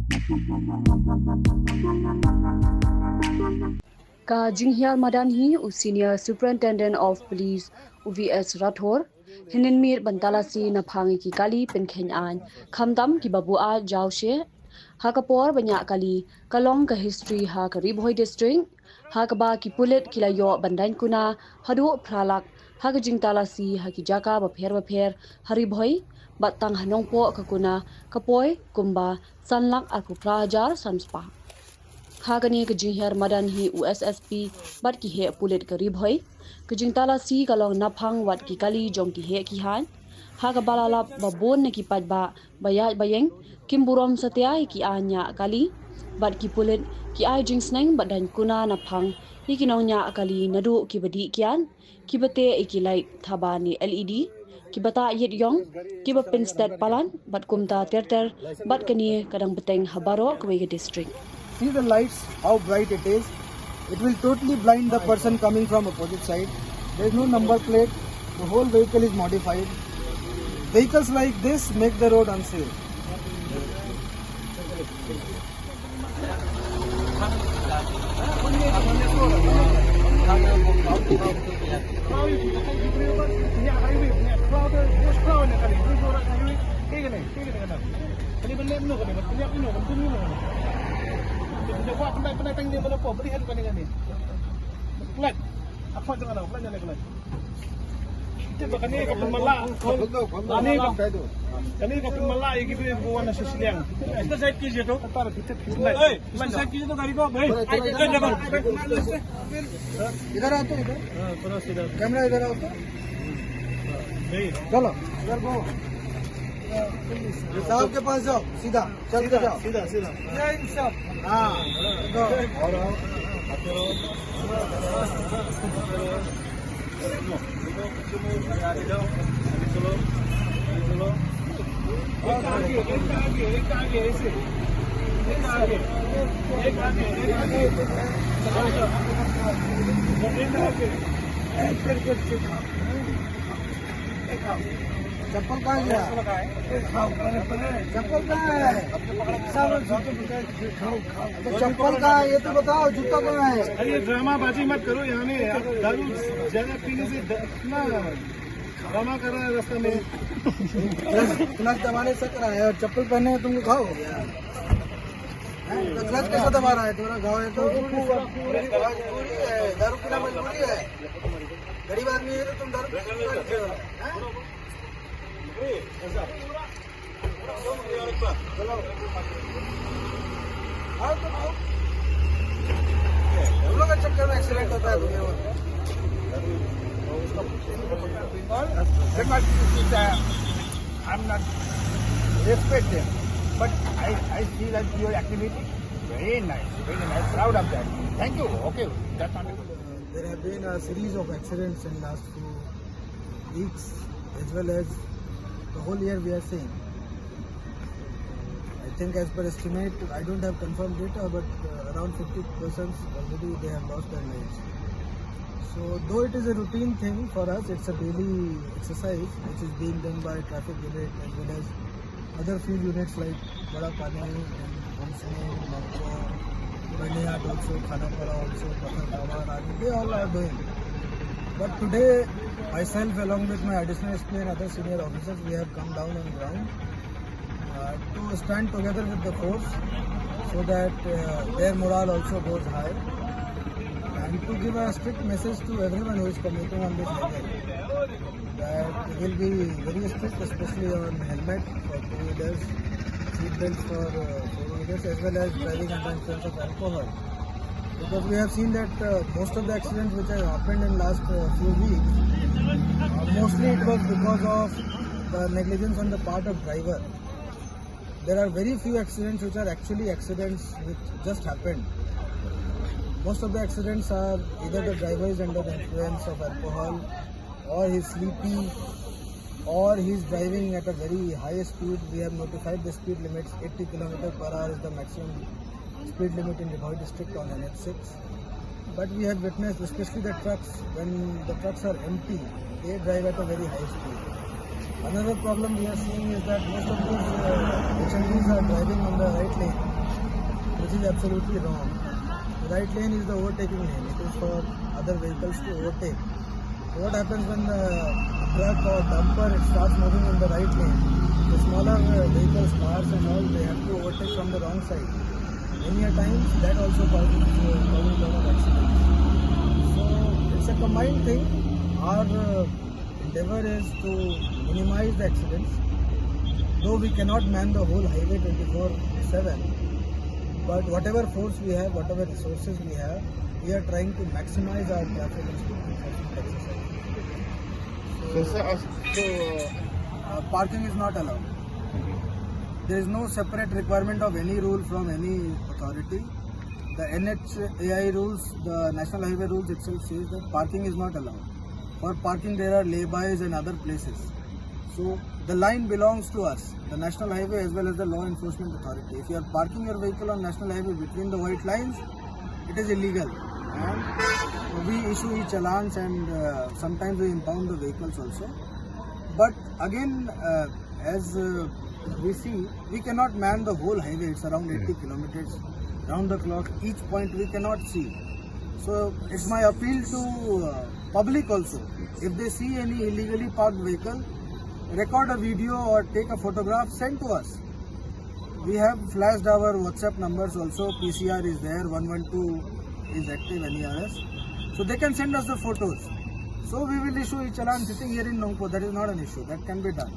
Ka Jinghyar Madan hi u Senior Superintendent of Police UVS Rathor hinin mir bantala si na phangi ki kali penkhen an khamdam ki babu a jawshe ha kapor banya kali kalong ka history ha ka Ribhoi district ha ka ba ki pulit kila yo bandain kuna hadu phralak ha ka jingtala si ha ki jaka ba pher hari bhoi batang hanongpo ka kuna kapoi kumba sanlak aku prajar sanspa Khagani ke Jinghyar Madan hi USSP bat ki he pulit ke ribhoi ke jingtala si kalong naphang wat ki kali jong ki he ki han ha ka balala babon ne ki pat ba bayeng kimburom satya ki anya kali bat ki pulit ki ai jingsneng badan kuna naphang ikinongnya kali nadu ki badi kian ki bate ikilai thabani LED ki bata yit yong ki ba pinstat palan bat kumta terter bat kani kadang beteng habaro kwege district. See the lights, how bright it is. It will totally blind the person coming from opposite side. There is no number plate. The whole vehicle is modified. Vehicles like this make the road unsafe. Jawab pandai tanya mana apa berikan pandangan ni. Kelat. Apa jangan nak pelan jangan kelat. Kita bahkan ni kapal malak. Ini kapal malak yang kita buat nasi siang. Kita side कीजिए तो. Tar kita kelat. Kita side कीजिए तो गाड़ी को. इधर आओ तो इधर. थोड़ा सीधा. कैमरा इधर आओ तो. चलो इधर को. साहब के पास जाओ सीधा चल के जाओ सीधा सीधा हाँ एक आगे ऐसे एक आगे चप्पल कहाँ गया चप्पल कहाँ है तो चप्पल कहाँ है ये तो बताओ जूता कहाँ है अरे ड्रामाबाजी मत करो यहाँ में दारू ज्यादा पीने से इतना ड्रामा कर रहा है रास्ता में क्लच दबाने से कर रहा है और चप्पल पहने तुम खाओ क्लच कैसे दबा रहा है तुम्हारा घाव है तो दारू पीना मजबूरी है गरीब आदमी है तो तुम दारू चक्कर में एक्सीडेंट होता है दुनिया में I'm not respect them, but I see that your activity very nice, proud of that. Thank you. Okay, that's not good. There have been a series of accidents in last few weeks, as well as the whole year we are seeing. I think as per estimate, I don't have confirmed data, but around 50 persons already they have lost their lives. So though it is a routine thing for us, it's a daily exercise which is being done by traffic unit as well as other few units like Bada Pani and Hamsane, Marco, Baniyat also, Khanapara also, Pathar, they all are doing. But today, myself along with my additional SP and other senior officers, we have come down on ground to stand together with the force so that their morale also goes high, and to give a strict message to everyone who is commuting on this highway that we will be very strict, especially on helmet for two-wheelers, seat belts for four-wheelers, as well as driving under influence of alcohol. Because we have seen that most of the accidents which have happened in last few weeks, mostly it was because of the negligence on the part of driver. There are very few accidents which are actually accidents which just happened. Most of the accidents are either the driver is under the influence of alcohol, or he's sleepy, or he's driving at a very high speed. We have notified the speed limits. 80 km/h is the maximum speed limit in Ribhoi district on NH6. But we have witnessed, especially the trucks, when the trucks are empty, they drive at a very high speed. Another problem we are seeing is that most of these HMVs are driving on the right lane. which is absolutely wrong. The right lane is the overtaking lane. It is for other vehicles to overtake. So what happens when the truck or dumper it starts moving in the right lane? The smaller vehicles, cars and all, they have to overtake from the wrong side. Many a times that also causes a lot of accidents. So it's a combined thing. Our endeavor is to minimize the accidents. Though we cannot man the whole highway 24/7, but whatever force we have, whatever resources we have, we are trying to maximize our traffic and speed enforcement exercise. Parking is not allowed. There is no separate requirement of any rule from any authority. The NHAI rules, the National Highway rules itself says that parking is not allowed. For parking there are lay-bys and other places. So the line belongs to us, the National Highway as well as the Law Enforcement Authority. If you are parking your vehicle on National Highway between the white lines, it is illegal. And we issue e-challans and sometimes we impound the vehicles also. But again, as we see, we cannot man the whole highway. It's around 80 kilometers round the clock. Each point we cannot see. So it's my appeal to public also. If they see any illegally parked vehicle, record a video or take a photograph, send to us. We have flashed our WhatsApp numbers also. PCR is there, 112 is active, NERS. So they can send us the photos. So we will issue each challan sitting here in Nongpo. That is not an issue. That can be done.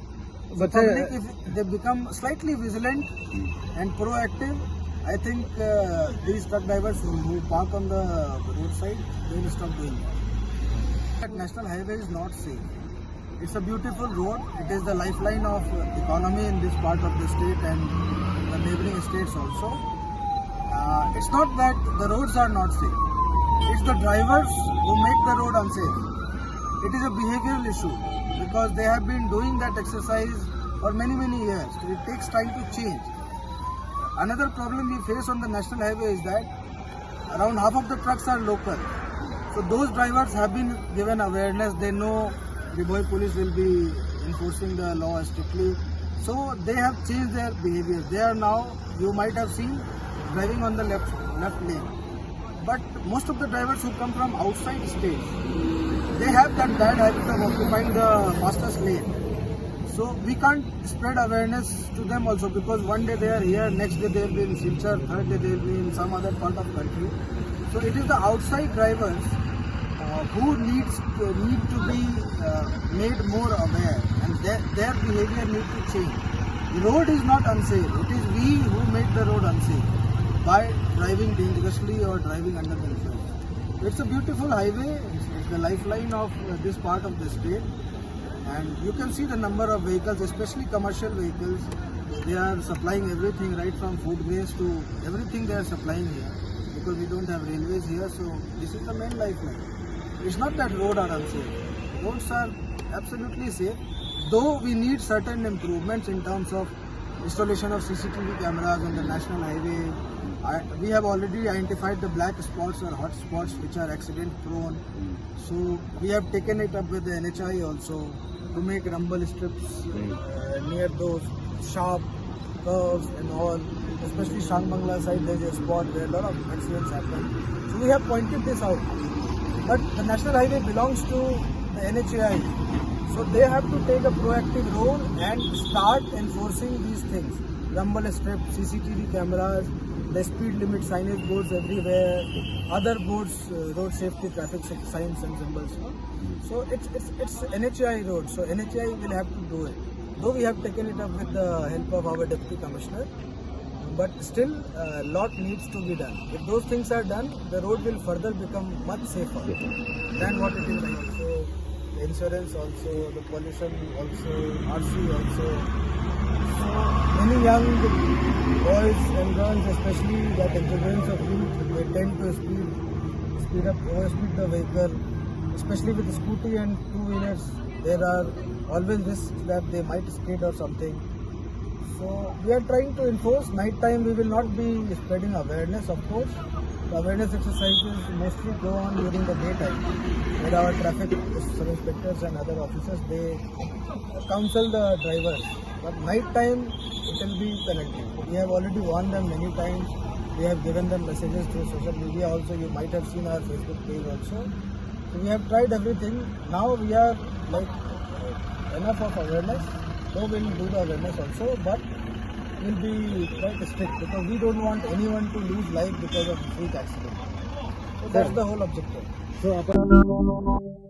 But public, if they become slightly vigilant and proactive, I think these truck drivers who park on the roadside, they will stop doing that. That National Highway is not safe. It's a beautiful road. It is the lifeline of economy in this part of the state and the neighboring states also. It's not that the roads are not safe. It's the drivers who make the road unsafe. It is a behavioral issue because they have been doing that exercise for many years. So it takes time to change. Another problem we face on the National Highway is that around half of the trucks are local. So those drivers have been given awareness. They know the Boy Police will be enforcing the law strictly. So they have changed their behavior. They are now, you might have seen, driving on the left lane. But most of the drivers who come from outside states, they have that bad habit of occupying the fastest lane. So we can't spread awareness to them also because one day they are here, next day they will be in Silchar, third day they will be in some other part of country. So it is the outside drivers who need to be made more aware, and their behavior need to change. The road is not unsafe. It is we who make the road unsafe by driving dangerously or driving under the influence. It's a beautiful highway. It's the lifeline of this part of the state, and you can see the number of vehicles, especially commercial vehicles. They are supplying everything right from food grains to everything they are supplying here because we don't have railways here. So this is the main lifeline. It's not that roads are unsafe. Roads are absolutely safe, though we need certain improvements in terms of installation of CCTV cameras on the National Highway. We have already identified the black spots or hot spots which are accident prone. So we have taken it up with the NHI also to make rumble strips near those sharp curves and all. Especially Shangmangla side, there is a spot where a lot of accidents happen. So we have pointed this out. But the National Highway belongs to the NHAI. So they have to take a proactive role and start enforcing these things. Rumble strip, CCTV cameras, the speed limit signage boards everywhere, other boards, road safety, traffic signs and symbols. So it's NHAI road. So NHAI will have to do it. Though we have taken it up with the help of our Deputy Commissioner, but still a lot needs to be done. If those things are done, the road will further become much safer than what it is right now. So the insurance also, the pollution also, RC also. So many young boys and girls, especially that exuberance of youth, they tend to overspeed the vehicle, especially with the scooty and two-wheelers. There are always risks that they might skid or something. So we are trying to enforce. Night time we will not be spreading awareness, of course. The awareness exercises mostly go on during the daytime, where our traffic sub-inspectors and other officers, they counsel the drivers. But night time it will be penalty. We have already warned them many times. We have given them messages through social media also. You might have seen our Facebook page also. So we have tried everything. Now we are like enough of awareness. Though we'll do the awareness also, but we'll be quite strict because we don't want anyone to lose life because of freak accident. So that's the whole objective. So,